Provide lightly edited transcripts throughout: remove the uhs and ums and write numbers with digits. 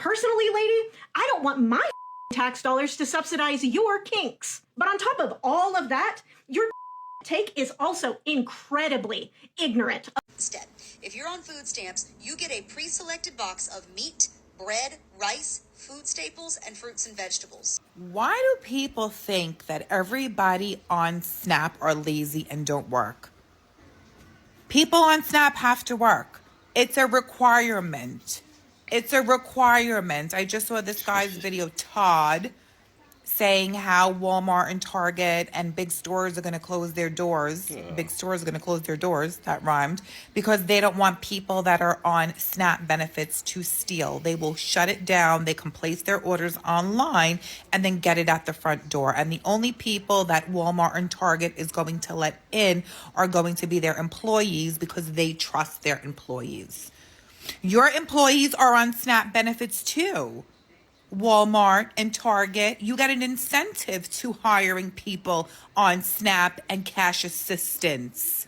Personally, lady, I don't want my tax dollars to subsidize your kinks. But on top of all of that, your take is also incredibly ignorant. Instead, if you're on food stamps, you get a pre-selected box of meat, bread, rice, food staples, and fruits and vegetables. Why do people think that everybody on SNAP are lazy and don't work? People on SNAP have to work. It's a requirement. It's a requirement. I just saw this guy's video, Todd, saying how Walmart and Target and big stores are going to close their doors. Big stores are going to close their doors. That rhymed. Because they don't want people that are on SNAP benefits to steal. They will shut it down. They can place their orders online and then get it at the front door. And the only people that Walmart and Target is going to let in are going to be their employees because they trust their employees. Your employees are on SNAP benefits too. Walmart and Target, you got an incentive to hiring people on SNAP and cash assistance.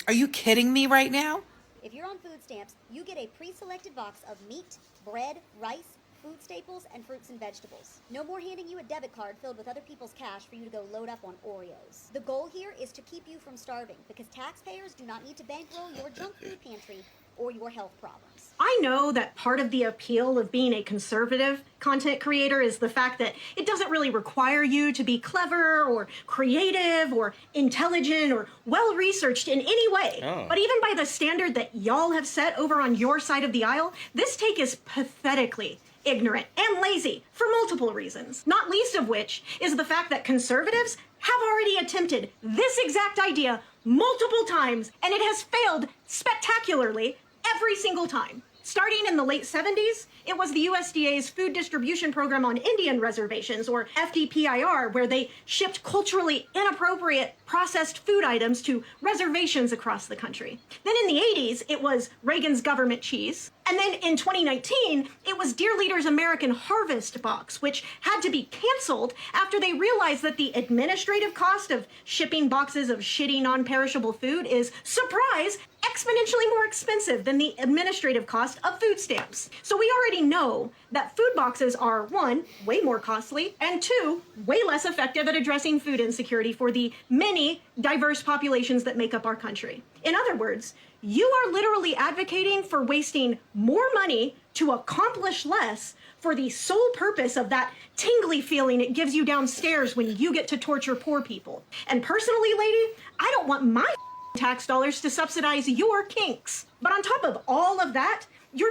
Are you kidding me right now? If you're on food stamps, you get a pre-selected box of meat, bread, rice, food staples, and fruits and vegetables. No more handing you a debit card filled with other people's cash for you to go load up on Oreos. The goal here is to keep you from starving because taxpayers do not need to bankroll your junk food pantry or your health problems. I know that part of the appeal of being a conservative content creator is the fact that it doesn't really require you to be clever or creative or intelligent or well-researched in any way. But even by the standard that y'all have set over on your side of the aisle, this take is pathetically ignorant and lazy for multiple reasons, not least of which is the fact that conservatives have already attempted this exact idea multiple times, and it has failed spectacularly every single time. Starting in the late 70s, it was the USDA's Food Distribution Program on Indian Reservations, or FDPIR, where they shipped culturally inappropriate processed food items to reservations across the country. Then in the 80s, it was Reagan's government cheese. And then in 2019, it was Dear Leader's American Harvest box, which had to be canceled after they realized that the administrative cost of shipping boxes of shitty non-perishable food is, surprise, exponentially more expensive than the administrative cost of food stamps. So we already know that food boxes are, one, way more costly, and two, way less effective at addressing food insecurity for the many diverse populations that make up our country. In other words, you are literally advocating for wasting more money to accomplish less for the sole purpose of that tingly feeling it gives you downstairs when you get to torture poor people. And personally, lady, I don't want my tax dollars to subsidize your kinks. But on top of all of that, your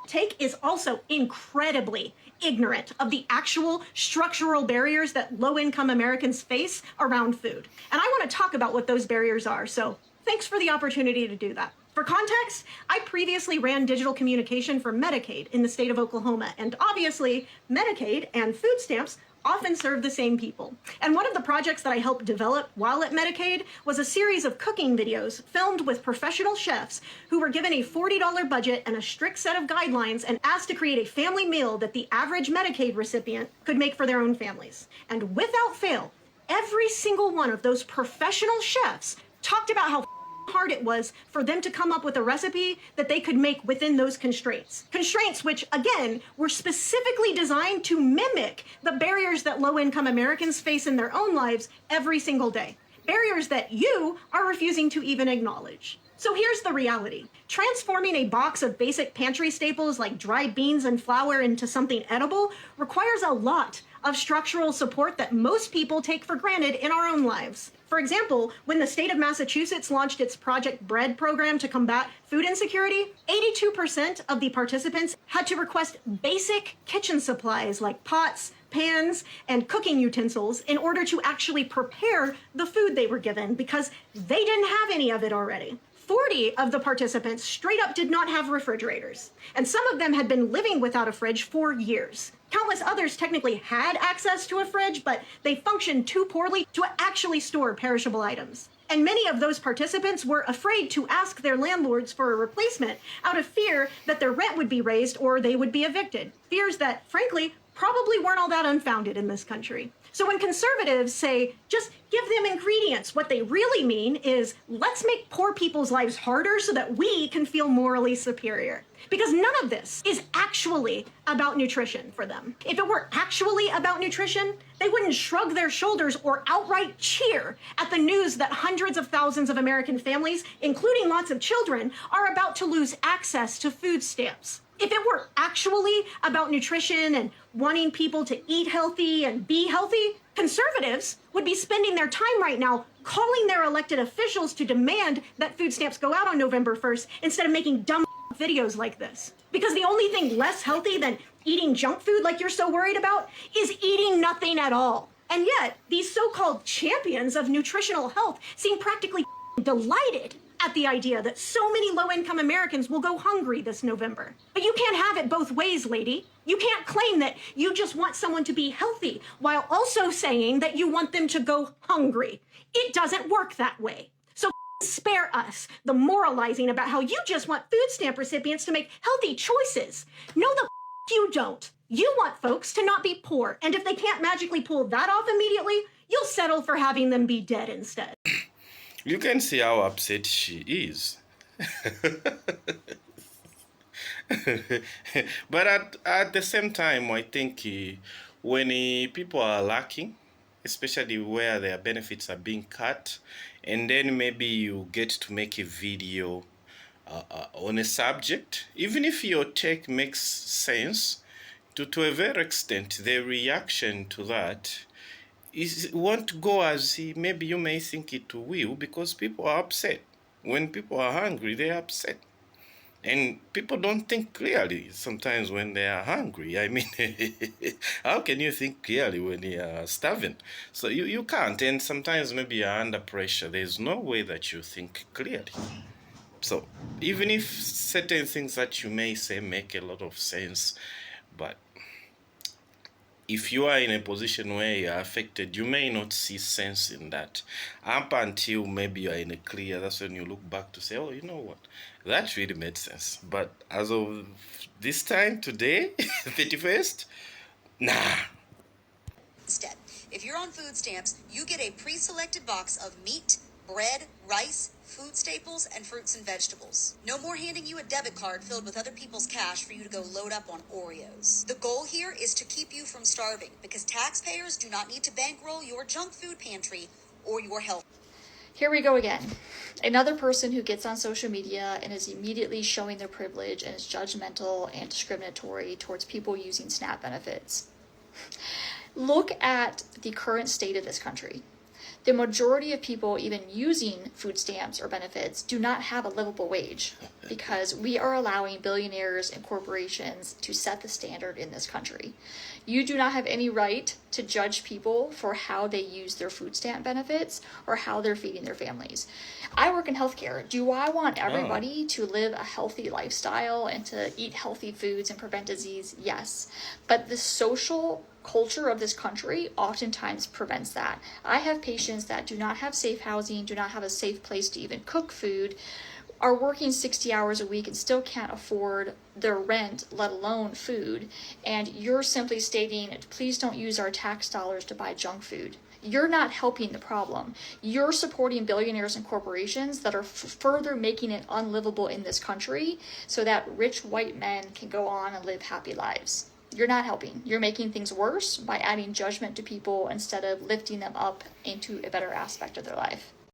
take is also incredibly ignorant of the actual structural barriers that low-income Americans face around food. And I want to talk about what those barriers are, so thanks for the opportunity to do that. For context, I previously ran digital communication for Medicaid in the state of Oklahoma, and obviously Medicaid and food stamps often serve the same people. And one of the projects that I helped develop while at Medicaid was a series of cooking videos filmed with professional chefs who were given a $40 budget and a strict set of guidelines and asked to create a family meal that the average Medicaid recipient could make for their own families. And without fail, every single one of those professional chefs talked about how hard it was for them to come up with a recipe that they could make within those constraints. Constraints which, again, were specifically designed to mimic the barriers that low-income Americans face in their own lives every single day. Barriers that you are refusing to even acknowledge. So here's the reality. Transforming a box of basic pantry staples like dried beans and flour into something edible requires a lot of structural support that most people take for granted in our own lives. For example, when the state of Massachusetts launched its Project Bread program to combat food insecurity, 82% of the participants had to request basic kitchen supplies like pots, pans, and cooking utensils in order to actually prepare the food they were given because they didn't have any of it already. 40 of the participants straight up did not have refrigerators, and some of them had been living without a fridge for years. Countless others technically had access to a fridge, but they functioned too poorly to actually store perishable items. And many of those participants were afraid to ask their landlords for a replacement out of fear that their rent would be raised or they would be evicted. Fears that, frankly, probably weren't all that unfounded in this country. So when conservatives say, just give them ingredients, what they really mean is, let's make poor people's lives harder so that we can feel morally superior. Because none of this is actually about nutrition for them. If it were actually about nutrition, they wouldn't shrug their shoulders or outright cheer at the news that hundreds of thousands of American families, including lots of children, are about to lose access to food stamps. If it were actually about nutrition and wanting people to eat healthy and be healthy, conservatives would be spending their time right now calling their elected officials to demand that food stamps go out on November 1st instead of making dumb videos like this. Because the only thing less healthy than eating junk food like you're so worried about is eating nothing at all. And yet, these so-called champions of nutritional health seem practically delighted at the idea that so many low-income Americans will go hungry this November. But you can't have it both ways, lady. You can't claim that you just want someone to be healthy while also saying that you want them to go hungry. It doesn't work that way. So spare us the moralizing about how you just want food stamp recipients to make healthy choices. No, the you don't. You want folks to not be poor, and if they can't magically pull that off immediately, you'll settle for having them be dead instead. You can see how upset she is. But at the same time, I think when people are lacking, especially where their benefits are being cut, and then maybe you get to make a video on a subject, even if your take makes sense, to a very extent, the reaction to that won't go as maybe you may think it will, because people are upset. When people are hungry, they're upset. And people don't think clearly sometimes when they are hungry. I mean, how can you think clearly when you are starving? So you can't. And sometimes maybe you're under pressure. There's no way that you think clearly. So even if certain things that you may say make a lot of sense, but if you are in a position where you are affected, you may not see sense in that. Up until maybe you are in a clear, that's when you look back to say, oh, you know what? That really made sense. But as of this time, today, 31st, nah. Instead, if you're on food stamps, you get a pre-selected box of meat, bread, rice, food staples, and fruits and vegetables. No more handing you a debit card filled with other people's cash for you to go load up on Oreos. The goal here is to keep you from starving, because taxpayers do not need to bankroll your junk food pantry or your health. Here we go again. Another person who gets on social media and is immediately showing their privilege and is judgmental and discriminatory towards people using SNAP benefits. Look at the current state of this country. The majority of people even using food stamps or benefits do not have a livable wage, because we are allowing billionaires and corporations to set the standard in this country. You do not have any right to judge people for how they use their food stamp benefits or how they're feeding their families. I work in healthcare. Do I want everybody to live a healthy lifestyle and to eat healthy foods and prevent disease? Yes. But the social culture of this country oftentimes prevents that. I have patients that do not have safe housing, do not have a safe place to even cook food, are working 60 hours a week and still can't afford their rent, let alone food. And you're simply stating, please don't use our tax dollars to buy junk food. You're not helping the problem. You're supporting billionaires and corporations that are further making it unlivable in this country so that rich white men can go on and live happy lives. You're not helping. You're making things worse by adding judgment to people instead of lifting them up into a better aspect of their life.